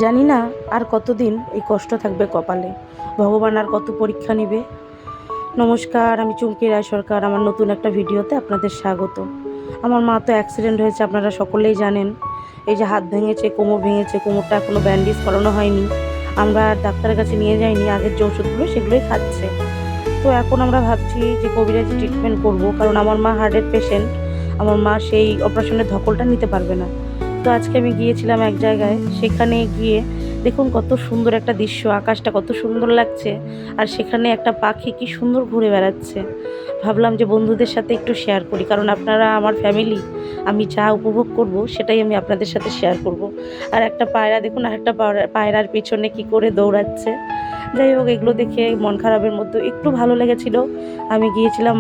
জানি না আর কতদিন এই কষ্ট থাকবে কপালে, ভগবান আর কত পরীক্ষা নেবে। নমস্কার, আমি চুমকি রায় সরকার। আমার নতুন একটা ভিডিওতে আপনাদের স্বাগত। আমার মা তো অ্যাক্সিডেন্ট হয়েছে, আপনারা সকলেই জানেন। এই যে হাত ভেঙেছে, কোমর ভেঙেছে, কোমরটা এখনও ব্যান্ডেজ করানো হয়নি। আমরা আর ডাক্তারের কাছে নিয়ে যাইনি, আগের যে ওষুধগুলো সেগুলোই খাচ্ছে। তো এখন আমরা ভাবছি যে কবিরাজি ট্রিটমেন্ট করব, কারণ আমার মা হার্টের পেশেন্ট। আমার মা সেই অপারেশনের ধকলটা নিতে পারবে না। তো আজকে আমি গিয়েছিলাম এক জায়গায়, সেখানে গিয়ে দেখুন কত সুন্দর একটা দৃশ্য, আকাশটা কত সুন্দর লাগছে, আর সেখানে একটা পাখি কি সুন্দর ঘুরে বেড়াচ্ছে। ভাবলাম যে বন্ধুদের সাথে একটু শেয়ার করি, কারণ আপনারা আমার ফ্যামিলি। আমি যা উপভোগ করব সেটাই আমি আপনাদের সাথে শেয়ার করব। আর একটা পায়রা দেখুন, আর একটা পায়রার পিছনে কি করে দৌড়াচ্ছে। যাই হোক, এগুলো দেখে মন খারাপের মধ্যে একটু ভালো লেগেছিল। আমি গিয়েছিলাম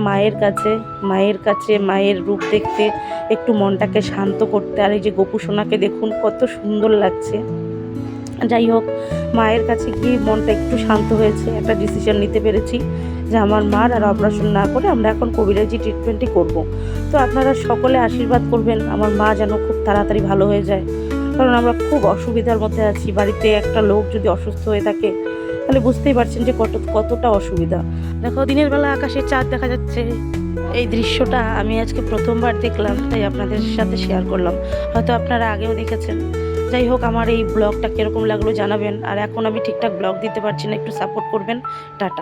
মায়ের রূপ দেখতে, একটু মনটাকে শান্ত করতে। আর এই যে গোপু সোনাকে দেখুন কত সুন্দর লাগছে। যাই হোক, মায়ের কাছে গিয়ে মনটা একটু শান্ত হয়েছে। একটা ডিসিশন নিতে পেরেছি যে আমার মার আর অপারেশন না করে আমরা এখন কবিরাজি ট্রিটমেন্টই করব। তো আপনারা সকলে আশীর্বাদ করবেন আমার মা যেন খুব তাড়াতাড়ি ভালো হয়ে যায়, কারণ আমরা খুব অসুবিধার মধ্যে আছি। বাড়িতে একটা লোক যদি অসুস্থ হয়ে থাকে তাহলে বুঝতেই পারছেন যে কতটা অসুবিধা। দেখো, দিনের বেলা আকাশে চাঁদ দেখা যাচ্ছে। এই দৃশ্যটা আমি আজকে প্রথমবার দেখলাম, তাই আপনাদের সাথে শেয়ার করলাম। হয়তো আপনারা আগেও দেখেছেন। যাই হোক, আমার এই ব্লগটা কীরকম লাগলো জানাবেন। আর এখন আমি ঠিকঠাক ব্লগ দিতে পারছি না, একটু সাপোর্ট করবেন। টাটা।